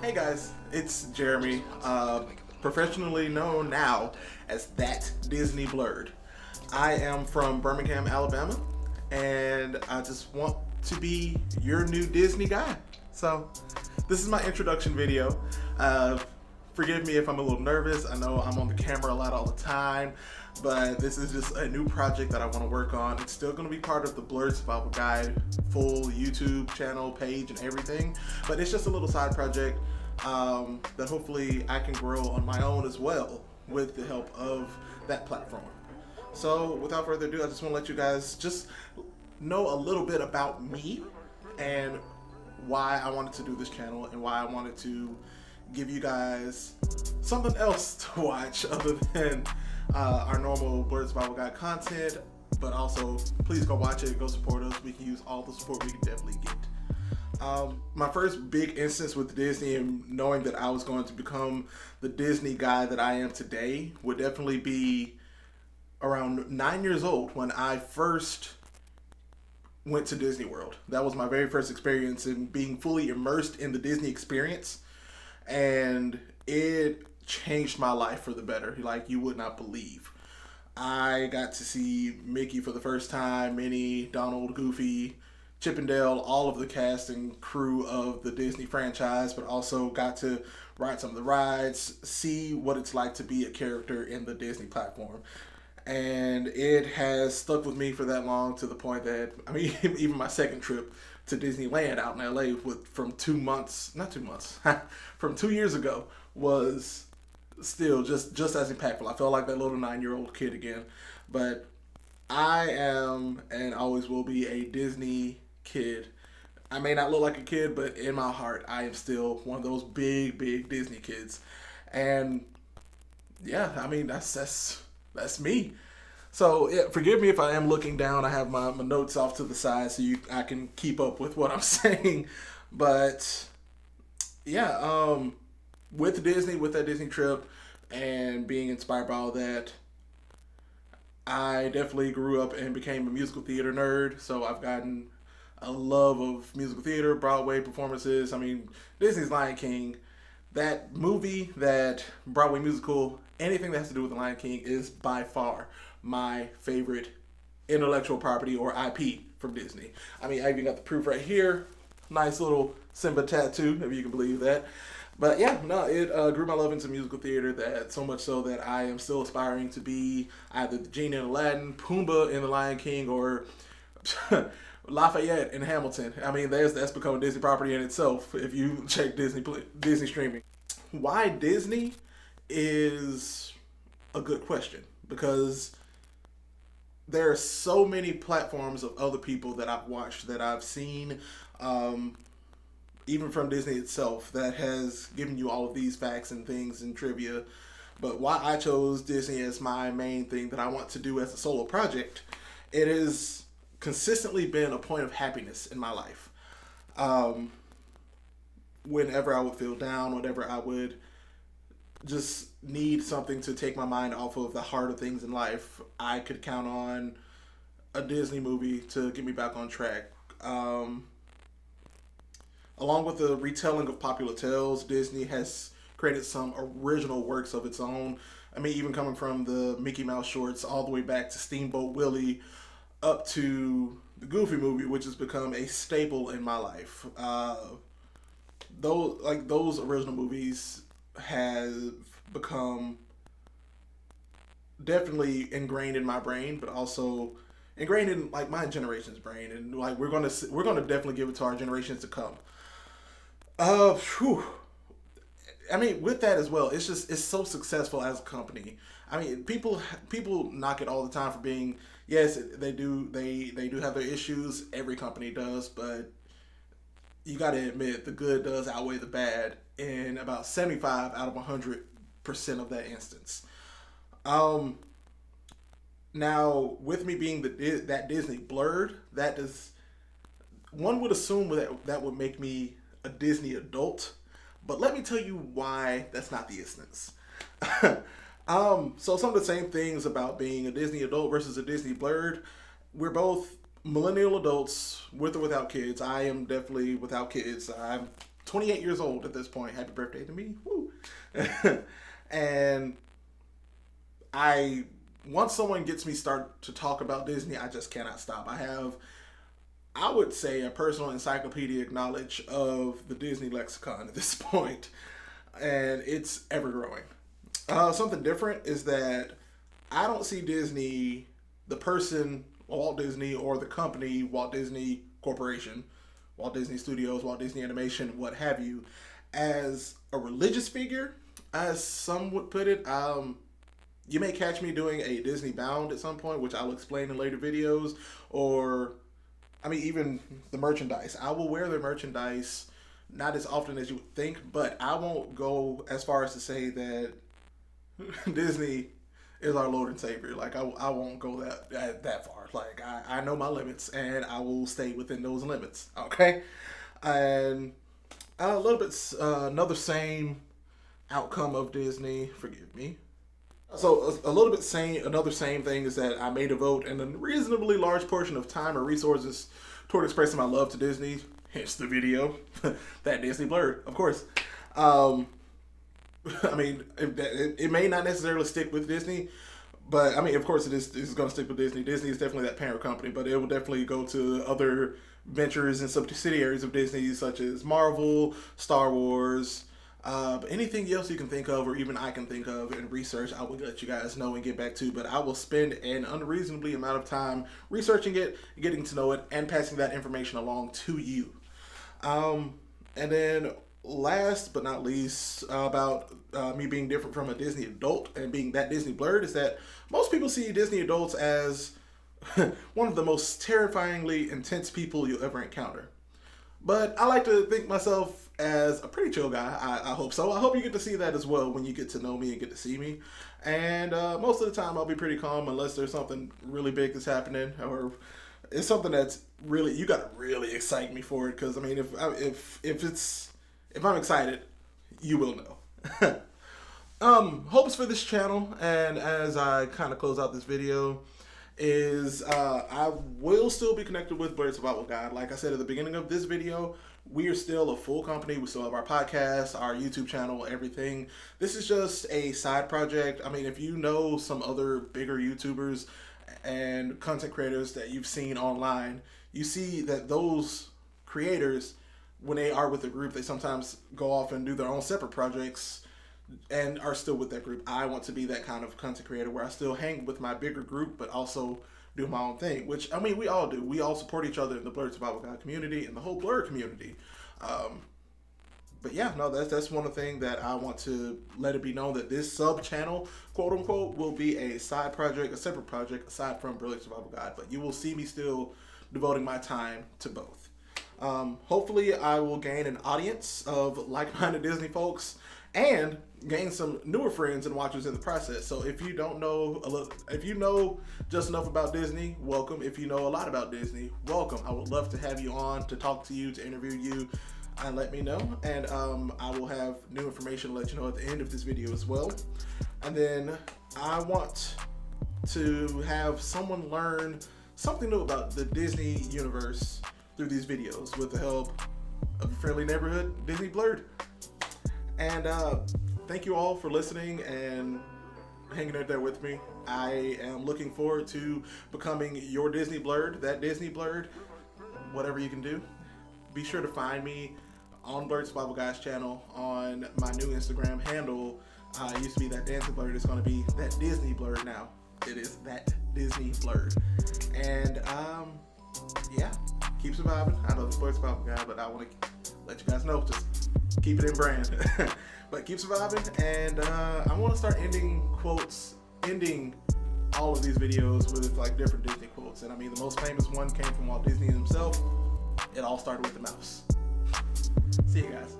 Hey guys, it's Jeremy, professionally known now as ThatDisneyBlerd. I am from Birmingham, Alabama, and I just want to be your new Disney guy. So, this is my introduction video. Forgive me if I'm a little nervous. I know I'm on the camera a lot all the time, but this is just a new project that I want to work on. It's still going to be part of the Blerd Survival Guide full YouTube channel, page, and everything, but it's just a little side project that hopefully I can grow on my own as well with the help of that platform. So without further ado, I just want to let you guys just know a little bit about me and why I wanted to do this channel and why I wanted to give you guys something else to watch other than our normal Blerd Survival Guide content. But also, please go watch it, go support us. We can use all the support we can definitely get. My first big instance with Disney and knowing that I was going to become the Disney guy that I am today would definitely be around 9 years old when I first went to Disney World. That was my very first experience in being fully immersed in the Disney experience, and it changed my life for the better, like you would not believe. I got to see Mickey for the first time, Minnie, Donald, Goofy, Chip and Dale, all of the cast and crew of the Disney franchise, but also got to ride some of the rides, see what it's like to be a character in the Disney platform. And it has stuck with me for that long, to the point that, I mean, even my second trip to Disneyland out in LA from 2 months, not 2 months, from 2 years ago was still just as impactful. I felt like that little 9-year-old kid again. But I am and always will be a Disney kid. I may not look like a kid, but in my heart, I am still one of those big Disney kids. And yeah, I mean, that's me. So yeah, forgive me if I am looking down. I have my notes off to the side so I can keep up with what I'm saying. But yeah, with Disney, with that Disney trip and being inspired by all that, I definitely grew up and became a musical theater nerd. So I've gotten a love of musical theater, Broadway performances. I mean, Disney's Lion King, that movie, that Broadway musical, anything that has to do with the Lion King is by far my favorite intellectual property or IP from Disney. I mean, I even got the proof right here. Nice little Simba tattoo, if you can believe that. But yeah, no, it grew my love into musical theater, that so much so that I am still aspiring to be either the genie in Aladdin, Pumbaa in The Lion King, or Lafayette in Hamilton. I mean, that's become a Disney property in itself if you check Disney streaming. Why Disney is a good question, because there are so many platforms of other people that I've watched, that I've seen, even from Disney itself, that has given you all of these facts and things and trivia. But why I chose Disney as my main thing that I want to do as a solo project, it has consistently been a point of happiness in my life. Whenever I would feel down, whenever I would just need something to take my mind off of the harder things in life, I could count on a Disney movie to get me back on track. Along with the retelling of popular tales, Disney has created some original works of its own. I mean, even coming from the Mickey Mouse shorts all the way back to Steamboat Willie, up to the Goofy movie, which has become a staple in my life. Those original movies have become definitely ingrained in my brain, but also ingrained in like my generation's brain, and like we're gonna definitely give it to our generations to come. Whew. I mean, with that as well, it's so successful as a company. I mean, people knock it all the time for being, yes, they do have their issues. Every company does, but you got to admit the good does outweigh the bad in about 75 out of 100% of that instance. Now with me being that Disney Blerd, one would assume that would make me a Disney adult, but let me tell you why that's not the instance. So some of the same things about being a Disney adult versus a Disney Blerd. We're both millennial adults with or without kids. I am definitely without kids. I'm 28 years old at this point. Happy birthday to me. Woo. And once someone gets me start to talk about Disney, I just cannot stop. I have, I would say, a personal encyclopedic knowledge of the Disney lexicon at this point, and it's ever growing. Something different is that I don't see Disney, the person, Walt Disney, or the company, Walt Disney Corporation, Walt Disney Studios, Walt Disney Animation, what have you, as a religious figure, as some would put it. You may catch me doing a Disney Bound at some point, which I'll explain in later videos, or, I mean, even the merchandise. I will wear the merchandise, not as often as you would think, but I won't go as far as to say that Disney is our Lord and Savior. Like, I won't go that far. Like, I know my limits, and I will stay within those limits, okay? And a little bit, another same outcome of Disney, forgive me. So a little bit another same thing is that I may devote a reasonably large portion of time or resources toward expressing my love to Disney. Hence the video, ThatDisneyBlerd, of course. I mean, it may not necessarily stick with Disney, but I mean, of course, it's going to stick with Disney. Disney is definitely that parent company, but it will definitely go to other ventures and subsidiaries of Disney, such as Marvel, Star Wars. Anything else you can think of, or even I can think of in research, I will let you guys know and get back to, but I will spend an unreasonably amount of time researching it, getting to know it, and passing that information along to you. And then last but not least, about me being different from a Disney adult and being that Disney blurred, is that most people see Disney adults as one of the most terrifyingly intense people you'll ever encounter. But I like to think myself as a pretty chill guy. I hope so. I hope you get to see that as well when you get to know me and get to see me. And most of the time I'll be pretty calm unless there's something really big that's happening, or it's something that's really, you got to really excite me for it. Because I mean, if I'm excited, you will know. Hopes for this channel, and as I kind of close out this video, is I will still be connected with Blerd Survival Guide. Like I said at the beginning of this video, we are still a full company. We still have our podcast, our YouTube channel, everything. This is just a side project. I mean, if you know some other bigger YouTubers and content creators that you've seen online, you see that those creators, when they are with a group, they sometimes go off and do their own separate projects and are still with that group. I want to be that kind of content creator where I still hang with my bigger group, but also do my own thing, which, I mean, we all do. We all support each other in the Blerd Survival Guide community and the whole Blerd community. But yeah, no, that's one thing that I want to let it be known, that this sub channel, quote unquote, will be a side project, a separate project aside from Blerd Survival Guide, but you will see me still devoting my time to both. Hopefully I will gain an audience of like-minded Disney folks and gain some newer friends and watchers in the process. So if you don't know if you know just enough about Disney, welcome. If you know a lot about Disney, welcome. I would love to have you on to talk to you, to interview you, and let me know. And I will have new information to let you know at the end of this video as well. And then I want to have someone learn something new about the Disney universe through these videos with the help of a friendly neighborhood ThatDisneyBlerd. And thank you all for listening and hanging out there with me. I am looking forward to becoming your Disney Blerd, ThatDisneyBlerd, whatever you can do. Be sure to find me on Blerd Survival Guys channel on my new Instagram handle. It used to be ThatDisneyBlerd. It's going to be ThatDisneyBlerd now. It is ThatDisneyBlerd. And yeah, keep surviving. I know this Blerd Survival Guy, but I want to let you guys know, just keep it in brand. But keep surviving, and I want to start ending all of these videos with like different Disney quotes. And I mean, the most famous one came from Walt Disney himself. It all started with the mouse. See you guys.